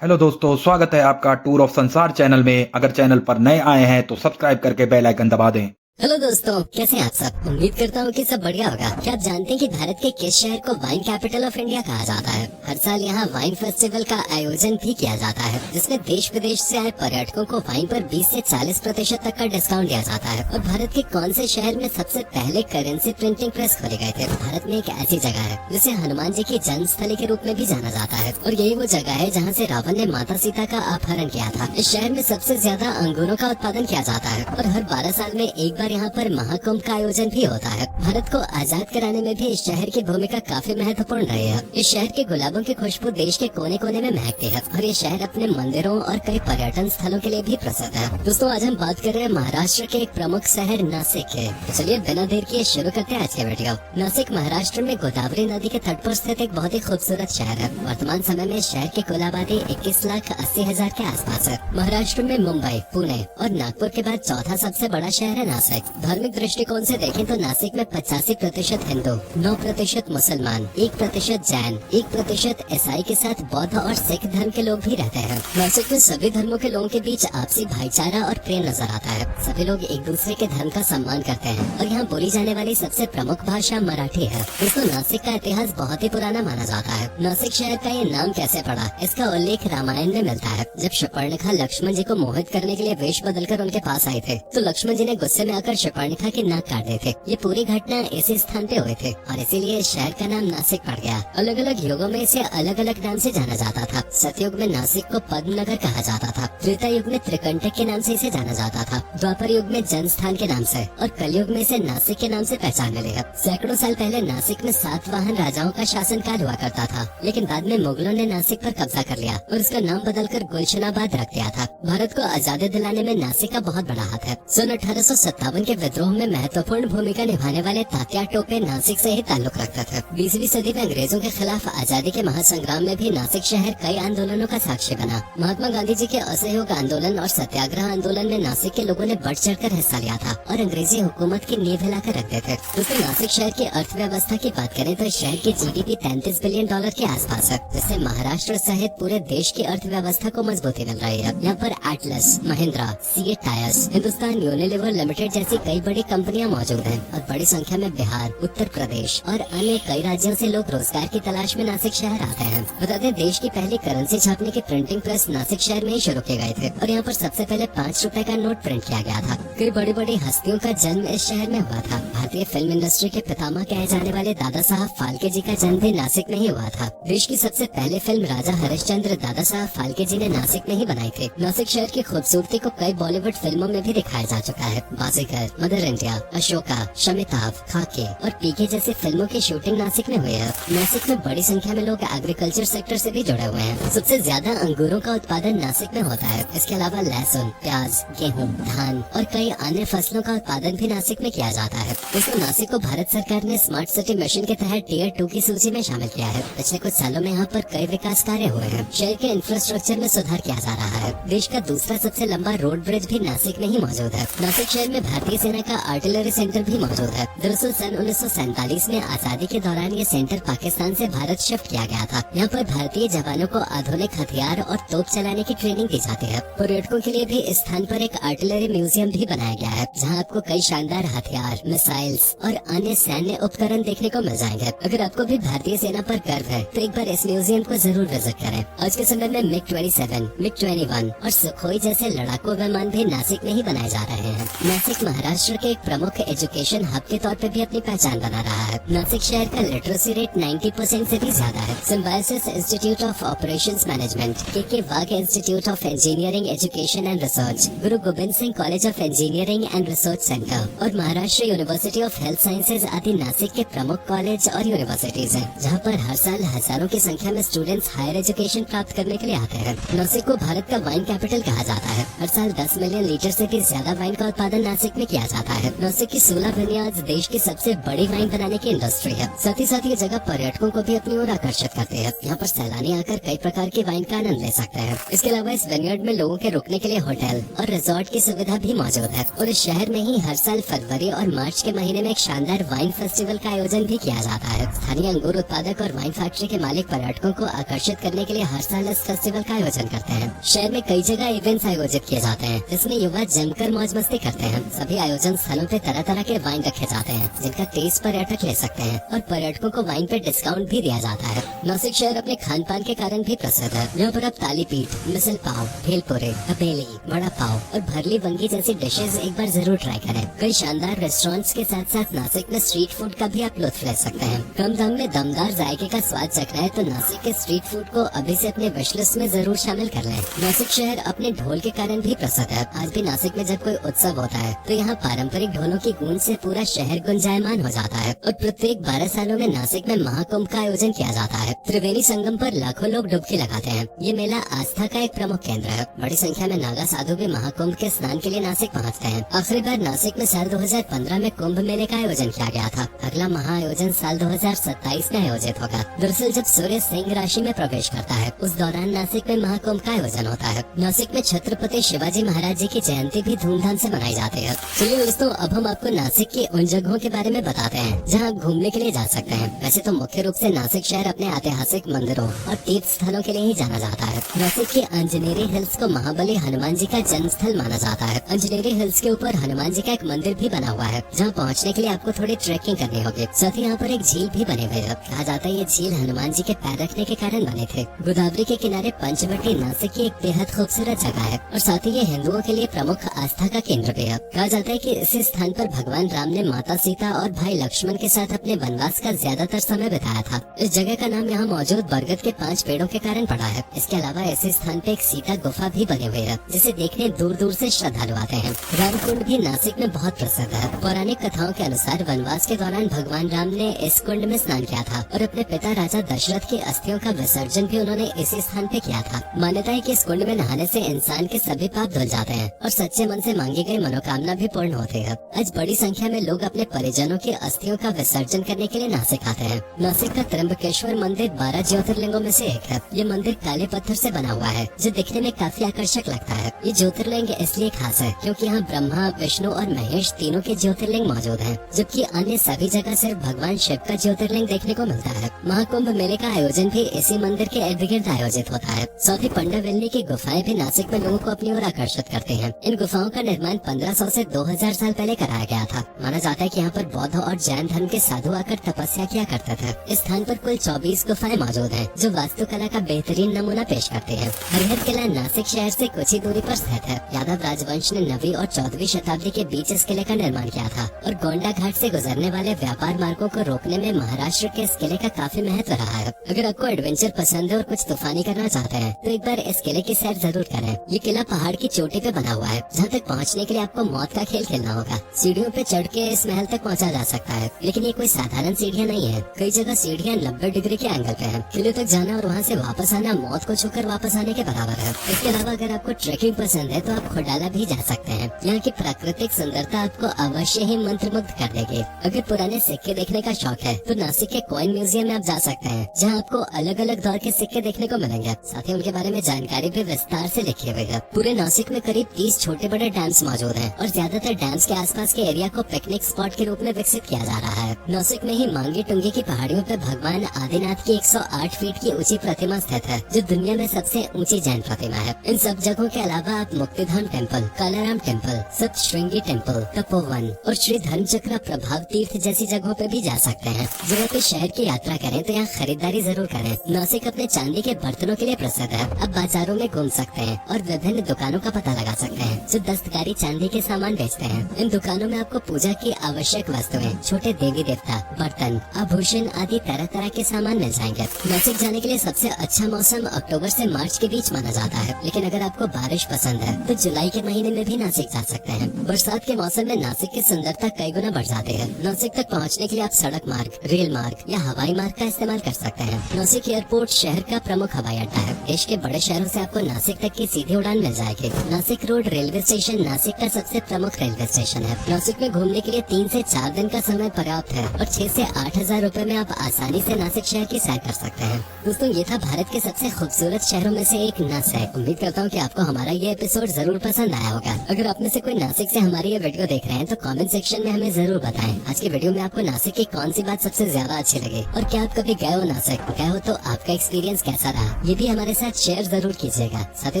Hello दोस्तों, स्वागत है आपका टूर ऑफ संसार चैनल में। अगर चैनल पर नए आए हैं तो सब्सक्राइब करके बेल आइकन दबा दें। हेलो दोस्तों, कैसे हैं आप सब। उम्मीद करता हूँ कि सब बढ़िया होगा। क्या आप जानते हैं कि भारत के किस शहर को वाइन कैपिटल ऑफ इंडिया कहा जाता है। हर साल यहाँ वाइन फेस्टिवल का आयोजन भी किया जाता है, जिसमें देश विदेश से आए पर्यटकों को वाइन पर 20 से 40% तक का डिस्काउंट दिया जाता है। और भारत के कौन से शहर में सबसे पहले करेंसी प्रिंटिंग प्रेस खोले गए थे। भारत में एक ऐसी जगह है जिसे हनुमान जी की जन्मस्थली के रूप में भी जाना जाता है, और यही वो जगह है जहाँ से रावण ने माता सीता का अपहरण किया था। इस शहर में सबसे ज्यादा अंगूरों का उत्पादन किया जाता है, और हर 12 साल में एक बार यहाँ पर महाकुंभ का आयोजन भी होता है। भारत को आजाद कराने में भी इस शहर की भूमिका काफी महत्वपूर्ण रही है। इस शहर के गुलाबों की खुशबू देश के कोने कोने में महकती है, और ये शहर अपने मंदिरों और कई पर्यटन स्थलों के लिए भी प्रसिद्ध है। दोस्तों, आज हम बात कर रहे हैं महाराष्ट्र के एक प्रमुख शहर नासिक के। तो चलिए बिना देर किए शुरू करते हैं आज के वीडियो। नासिक महाराष्ट्र में गोदावरी नदी के तट पर स्थित एक बहुत ही खूबसूरत शहर है। वर्तमान समय में शहर की कुल आबादी 21,80,000 के आसपास है। महाराष्ट्र में मुंबई, पुणे और नागपुर के बाद चौथा सबसे बड़ा शहर है नासिक। धार्मिक दृष्टिकोण से देखें तो नासिक में 85% हिंदू, 9% मुसलमान, 1% जैन, 1% ईसाई के साथ बौद्ध और सिख धर्म के लोग भी रहते हैं। नासिक में सभी धर्मों के लोगों के बीच आपसी भाईचारा और प्रेम नजर आता है। सभी लोग एक दूसरे के धर्म का सम्मान करते हैं, और यहाँ बोली जाने वाली सबसे प्रमुख भाषा मराठी है। दोस्तों, नासिक का इतिहास बहुत ही पुराना माना जाता है। नासिक शहर का ये नाम कैसे पड़ा, इसका उल्लेख रामायण में मिलता है। जब शपर्णिखा लक्ष्मण जी को मोहित करने के लिए वेश बदलकर उनके पास आए थे, तो लक्ष्मण जी ने गुस्से में आकर शपर्णिखा की नाक काट दिए थे। ये पूरी घटना इसी स्थान पे हुए थे, और इसीलिए शहर का नाम नासिक पड़ गया। अलग अलग युगों में इसे अलग अलग नाम से जाना जाता था। सतयुग में नासिक को पद्मनगर कहा जाता था, त्रेता युग में त्रिकंटक के नाम से इसे जाना जाता था, द्वापर युग में जनस्थान के नाम से, और कलयुग में इसे नासिक के नाम से पहचान मिली है। सैकड़ों साल पहले नासिक में सातवाहन राजाओं का शासनकाल हुआ करता था, लेकिन बाद में मुगलों ने नासिक पर कब्जा कर लिया और उसका नाम बदलकर गुलशनाबाद रख दिया था। भारत को आजादी दिलाने में नासिक का बहुत बड़ा हाथ है। सन 1857 के विद्रोह में महत्वपूर्ण भूमिका निभाने वाले तात्या टोपे नासिक से ही ताल्लुक रखते थे। 20वीं सदी में अंग्रेजों के खिलाफ आजादी के महासंग्राम में भी नासिक शहर कई आंदोलनों का साक्षी बना। महात्मा गांधी जी के असहयोग आंदोलन और सत्याग्रह आंदोलन में नासिक के लोगों ने बढ़ चढ़कर हिस्सा लिया था, और अंग्रेजी हुकूमत की नींव हिलाकर रखते थे। दोस्तों, नासिक शहर की अर्थव्यवस्था की बात करें तो शहर की GDP $33 बिलियन के आसपास है, जिससे महाराष्ट्र सहित पूरे देश की अर्थव्यवस्था को मजबूती मिल रही है। यहाँ पर Atlas, Mahindra, CEAT tyres, Hindustan Unilever limited जैसी कई बड़ी कंपनियां मौजूद हैं, और बड़ी संख्या में बिहार, उत्तर प्रदेश और अन्य कई राज्यों से लोग रोजगार की तलाश में नासिक शहर आते हैं। बता दें, देश की पहली करेंसी छापने की प्रिंटिंग प्रेस नासिक शहर में ही शुरू किए गए थे, और यहाँ पर सबसे पहले 5 रुपए का नोट प्रिंट किया गया था। कई बड़ी बड़ी हस्तियों का जन्म इस शहर में हुआ था। भारतीय फिल्म इंडस्ट्री के पितामह कहे जाने वाले दादा साहब फाल्के जी का जन्म भी नासिक में ही हुआ था। देश की सबसे पहले फिल्म राजा हरिश्चंद्र दादा साहब फाल्के जी ने नासिक में ही बनाई थी। नासिक शहर की खूबसूरती को कई बॉलीवुड फिल्मों में भी दिखाया जा चुका है। बाजीगर, मदर इंडिया, अशोका, शमिताभ, खाके और पीके जैसी फिल्मों की शूटिंग नासिक में हुई है। नासिक में बड़ी संख्या में लोग एग्रीकल्चर सेक्टर से भी जुड़े हुए हैं। सबसे ज्यादा अंगूरों का उत्पादन नासिक में होता है। इसके अलावा लहसुन, प्याज, गेहूं, धान और कई अन्य फसलों का उत्पादन भी नासिक में किया जाता है। इसको नासिक को भारत सरकार ने स्मार्ट सिटी मिशन के तहत टियर 2 की सूची में शामिल किया है। पिछले कुछ सालों में यहाँ पर कई विकास कार्य हुए हैं। शहर के इंफ्रास्ट्रक्चर में सुधार किया जा रहा है। देश का दूसरा सबसे लंबा रोड ब्रिज भी नासिक में ही मौजूद है। नासिक शहर में भारतीय सेना का आर्टिलरी सेंटर भी मौजूद है। दरअसल सन 1947 में आजादी के दौरान ये सेंटर पाकिस्तान से भारत शिफ्ट किया गया था। यहाँ पर भारतीय जवानों को आधुनिक हथियार और तोप चलाने की ट्रेनिंग दी जाती है। पर्यटकों के लिए भी इस स्थान पर एक आर्टिलरी म्यूजियम भी बनाया गया है, जहाँ आपको कई शानदार हथियार, मिसाइल्स और अन्य सैन्य उपकरण देखने को मिल जाएंगे। अगर आपको भी भारतीय सेना पर गर्व है तो एक बार इस म्यूजियम को जरूर विजिट करें। आज के समय में MiG-27, MiG-21 और सुखोई जैसे लड़ाकू विमान भी नासिक में ही बनाए जा रहे हैं। नासिक महाराष्ट्र के एक प्रमुख एजुकेशन हब के तौर पर भी अपनी पहचान बना रहा है। नासिक शहर का लिटरेसी रेट 90% से भी ज्यादा है। Symbiosis institute of operations management, K Wagh institute of engineering education and research, Guru Gobind Singh college of engineering and research centre और Maharashtra university of health sciences आदि नासिक के प्रमुख कॉलेज और यूनिवर्सिटीज हैं, जहाँ पर हर साल हजारों की संख्या में स्टूडेंट्स हायर एजुकेशन प्राप्त करने के लिए आते हैं। नासिक को भारत का वाइन कैपिटल कहा जाता है। हर साल 10 मिलियन लीटर से भी ज्यादा वाइन का उत्पादन नासिक में किया जाता है। नासिक की 16 विनयार्ड्स देश की सबसे बड़ी वाइन बनाने की इंडस्ट्री है। साथ ही साथ ये जगह पर्यटकों को भी अपनी ओर आकर्षित करती है। यहाँ पर सैलानी आकर कई प्रकार की वाइन का आनंद ले सकते हैं। इसके अलावा इस विनयार्ड में लोगों के रुकने के लिए होटल और रिजॉर्ट की सुविधा भी मौजूद है। और इस शहर में ही हर साल फरवरी और मार्च के महीने में एक शानदार वाइन फेस्टिवल का आयोजन भी किया जाता है। स्थानीय अंगूर उत्पादक और वाइन फैक्ट्री के मालिक पर्यटकों को आकर्षित करने के लिए हर साल इस फेस्टिवल का आयोजन करते हैं। शहर में कई जगह इवेंट्स आयोजित किए जाते हैं जिसमें युवा जमकर मौज मस्ती करते हैं। सभी आयोजन स्थलों पे तरह तरह के वाइन रखे जाते हैं जिनका टेस्ट पर्यटक ले सकते हैं और पर्यटकों को वाइन पे डिस्काउंट भी दिया जाता है। नासिक शहर अपने खान पान के कारण भी प्रसिद्ध है। यहाँ पर आप ताली पीठ, मिसल पाव, भेलपुरे, हवेली, वड़ा पाव और भरली वंगी जैसी डिशेज एक बार जरूर ट्राई करें। कई शानदार रेस्टोरेंट्स के साथ साथ नासिक में स्ट्रीट फूड का भी आप लुत्फ ले सकते हैं। कम दाम में दमदार जायके का स्वाद चखना है तो नासिक के स्ट्रीट फूड को अभी से अपने विश लिस्ट में जरूर शामिल कर लें। नासिक शहर अपने ढोल के कारण भी प्रसिद्ध है। आज भी नासिक में जब कोई उत्सव होता है तो यहाँ पारंपरिक ढोलों की गूंज से पूरा शहर गुंजायमान हो जाता है। और प्रत्येक 12 सालों में नासिक में महाकुंभ का आयोजन किया जाता है। त्रिवेणी संगम पर लाखों लोग डुबकी लगाते हैं। ये मेला आस्था का एक प्रमुख केंद्र है। बड़ी संख्या में नागा साधु भी महाकुंभ के स्नान के लिए नासिक पहुँचते हैं। आखिरी बार नासिक में साल 2015 में कुंभ मेले का आयोजन किया गया था। अगला महाआयोजन साल 2027 में आयोजित होगा। दरअसल जब सूर्य सिंह राशि में प्रवेश करता है उस दौरान नासिक में महाकुंभ का आयोजन होता है। नासिक में छत्रपति शिवाजी महाराज जी की जयंती भी धूमधाम से मनाई जाती है। चलिए दोस्तों, अब हम आपको नासिक की उन जगहों के बारे में बताते हैं जहां आप घूमने के लिए जा सकते हैं। वैसे तो मुख्य रूप से नासिक शहर अपने ऐतिहासिक मंदिरों और तीर्थ स्थलों के लिए ही जाना जाता है। नासिक के अंजनेरी हिल्स को महाबली हनुमान जी का जन्म स्थल माना जाता है। अंजनेरी हिल्स के ऊपर हनुमान जी का एक मंदिर भी बना हुआ है जहाँ पहुँचने के लिए आपको थोड़ी ट्रैकिंग करनी होगी। साथ ही यहाँ पर एक झील भी बनी हुई है। कहा जाता है ये झील हनुमान जी के पैर रखने के कारण बने थे। गोदावरी के किनारे पंचवटी नासिक की एक बेहद खूबसूरत जगह है और साथ ही ये हिंदुओं के लिए प्रमुख आस्था का केंद्र भी है। कहा जाता है कि इसी स्थान पर भगवान राम ने माता सीता और भाई लक्ष्मण के साथ अपने वनवास का ज्यादातर समय बिताया था। इस जगह का नाम यहाँ मौजूद बरगद के 5 पेड़ों के कारण पड़ा है। इसके अलावा ऐसे स्थान पे एक सीता गुफा भी बनी हुई है जिसे देखने दूर दूर से श्रद्धालु आते हैं। रामकुंड भी नासिक में बहुत प्रसिद्ध है। पौराणिक कथाओं के अनुसार वनवास के दौरान भगवान राम ने इस कुंड में स्नान किया था और अपने पिता राजा दशरथ की अस्थियों का विसर्जन भी उन्होंने इसी स्थान पे किया था। मान्यता है कि इस कुंड में नहाने से इंसान के सभी पाप धुल जाते हैं और सच्चे मन से मांगी गई मनोकामना भी पूर्ण होती है। आज बड़ी संख्या में लोग अपने परिजनों की अस्थियों का विसर्जन करने के लिए नासिक आते हैं। नासिक का त्र्यंबकेश्वर मंदिर 12 ज्योतिर्लिंगों में से एक है। ये मंदिर काले पत्थर से बना हुआ है जो दिखने में काफी आकर्षक लगता है। ये ज्योतिर्लिंग इसलिए खास है क्योंकि यहाँ ब्रह्मा, विष्णु और महेश तीनों के ज्योतिर्लिंग मौजूद हैं, जबकि अन्य सभी जगह सिर्फ भगवान शिव का ज्योतिर्लिंग देखने को मिलता है। महाकुंभ मेले का आयोजन भी इसी मंदिर के इर्द गिर्द आयोजित होता है। साथ ही पंडाविल्ली की गुफाएं भी नासिक में लोगों को अपनी ओर आकर्षित करते हैं। इन गुफाओं का निर्माण 1500 से 2000 साल पहले कराया गया था। माना जाता है कि यहाँ पर बौद्ध और जैन धर्म के साधु आकर तपस्या किया करते थे। इस स्थान पर कुल 24 गुफाएं मौजूद हैं, जो वास्तुकला का बेहतरीन नमूना पेश करती है। हरिहर किला नासिक शहर से कुछ ही दूरी पर स्थित है। यादव राजवंश ने 9वीं और 14वीं शताब्दी के बीच इस किले का निर्माण किया था और गोंडा घाट से गुजरने वाले व्यापार मार्गों को रोकने में महाराष्ट्र के इस किले का काफी महत्व रहा है। अगर आपको एडवेंचर पसंद है और कुछ तूफानी करना चाहते हैं तो एक बार इस किले की सैर जरूर करें। ये किला पहाड़ की चोटी पे बना हुआ है जहाँ तक पहुँचने के लिए आपको मौत का खेल खेलना होगा। सीढ़ियों पे चढ़ के इस महल तक पहुँचा जा सकता है, लेकिन ये कोई साधारण सीढ़ियाँ नहीं है। कई जगह सीढ़ियाँ 90 डिग्री के एंगल पे है। किले तक जाना और वहाँ से वापस आना मौत को छूकर वापस आने के बराबर है। इसके अलावा अगर आपको ट्रेकिंग पसंद है तो आप खोडाला भी जा सकते हैं। यहाँ की प्राकृतिक सुंदरता आपको अवश्य ही मंत्रमुग्ध कर देगी। अगर पुराने सिक्के देखने का शौक है तो नासिक के कॉइन म्यूजियम में आप जा सकते हैं, जहाँ आपको अलग अलग दौर के सिक्के देखने को मिलेंगे। साथ ही उनके बारे में जानकारी भी विस्तार से लिखी हुई है। पूरे नासिक में करीब 30 छोटे बड़े डैम्स मौजूद हैं और ज्यादातर डैम्स के आसपास के एरिया को पिकनिक स्पॉट के रूप में विकसित किया जा रहा है। नासिक में ही मांगी टुंगी की पहाड़ियों पर भगवान आदिनाथ की 108 फीट की ऊंची प्रतिमा स्थित है, जो दुनिया में सबसे ऊंची जैन प्रतिमा है। इन सब जगहों के अलावा आप Muktidham temple, Kalaram temple, Saptashrungi temple, Tapovan और श्री धर्मचक्र प्रभाव तीर्थ जैसी जगहों पे भी जा सकते हैं। जब आप इस शहर की यात्रा करें तो यहाँ खरीदारी जरूर करें। नासिक अपने चांदी के बर्तनों के लिए प्रसिद्ध है। आप बाजारों में घूम सकते हैं और विभिन्न दुकानों का पता लगा सकते हैं जो दस्तकारी चांदी के सामान बेचते हैं। इन दुकानों में आपको पूजा की आवश्यक वस्तुएं, छोटे देवी देवता, बर्तन, आभूषण आदि तरह तरह के सामान मिल जाएंगे। नासिक जाने के लिए सबसे अच्छा मौसम अक्टूबर से मार्च के बीच माना जाता है, लेकिन अगर आपको बारिश पसंद है तो जुलाई के महीने में भी नासिक जा सकते हैं। बरसात के मौसम में नासिक की सुंदरता कई गुना बढ़ जाती है। नासिक तक पहुँचने के लिए आप सड़क मार्ग, रेल मार्ग या हवाई मार्ग का इस्तेमाल कर सकते हैं। नासिक एयरपोर्ट शहर का प्रमुख हवाई अड्डा है। देश के बड़े शहरों से आपको नासिक तक की सीधी उड़ान मिल जाएगी। Nashik road railway station Nashik का सबसे प्रमुख प्रमुख रेलवे स्टेशन है। नासिक में घूमने के लिए 3 से 4 दिन का समय पर्याप्त है और 6 से 8,000 रुपए में आप आसानी से नासिक शहर की सैर कर सकते हैं। दोस्तों, ये था भारत के सबसे खूबसूरत शहरों में से एक नासिक। उम्मीद करता हूँ कि आपको हमारा ये एपिसोड जरूर पसंद आया होगा। अगर आप में से कोई नासिक से हमारी ये वीडियो देख रहे हैं तो कमेंट सेक्शन में हमें जरूर बताएं। आज की वीडियो में आपको नासिक की कौन सी बात सबसे ज्यादा अच्छी लगी और क्या आप कभी गए हो नासिक? गए हो तो आपका एक्सपीरियंस कैसा रहा, ये भी हमारे साथ शेयर जरूर कीजिएगा। साथ ही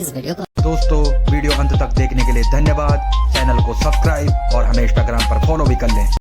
इस वीडियो को दोस्तों, वीडियो अंत तक देखने के लिए धन्यवाद। चैनल को सब्सक्राइब और हमें इंस्टाग्राम पर फॉलो भी कर लें।